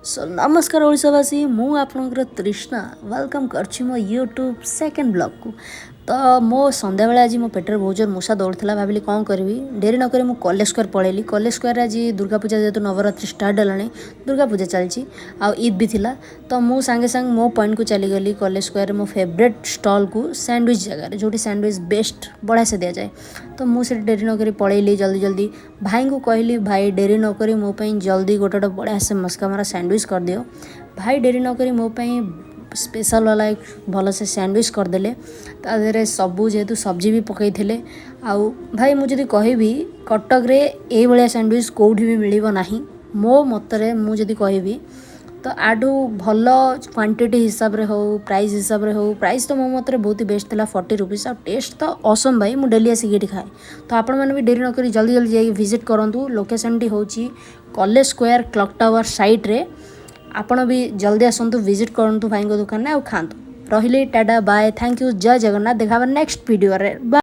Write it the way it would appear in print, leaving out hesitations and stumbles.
नमस्कार ओडावासी मु आपणकर तृष्णा वेलकम करछि मो यूट्यूब सेकेंड ब्लॉग को। तो मो संध्या बेले आज मो पेटर बहुत जोर मूषा दौड़ता भाविली कौन करी डेरी नक मु कॉलेज स्क्वायर पलैली। कॉलेज स्क्वायर आज दुर्गा पूजा जेहतु नवरात्रि स्टार्ट है दुर्गा पूजा चलती ईद भी थिला। तो मु सांगे सांग मो पॉइंट को चलीगली कॉलेज स्क्वायर मो फेवरेट स्टॉल को सैंडविच जगह जो सैंडविच बेस्ट बढ़िया से दि जाए। तो मुझे डेरी नक पलैली जल्दी जल्दी भाई को कहली भाई डेरी नक मो जल्दी गोटे बढ़िया से मस्का मारा सैंडविच कर दियो। भाई डेरी नक मो स्पेशल वाला एक भल से सैंडविच करदे तादेह सबू जेहेतु सब्जी भी पकई थे। आउ भाई मुझे कहबी कटक रे ये भाया सैंडविच कौटी भी मिल ना मो मतरे मुझे कहबी तो आठू भल क्वांटिटी हिसाब रे हो प्राइस हिसाब रे हो प्राइस तो मो मतरे बहुत ही बेस्ट था 40 रुपीस। आ टेस्ट तो असम भाई मुझे डेली आसिक खाए। तो आपण मैंने भी डेरी नक जल्दी जल्दी जाइए विजिट करूँ। लोकेशन टी हूँ college square clock tower side रे आपण भी जल्दी आसतु विजिट करूँ भाई दुकान में खातु। रही टाटा बाय थैंक यू जय जगन्नाथ देखा नेक्स्ट वीडियो रे।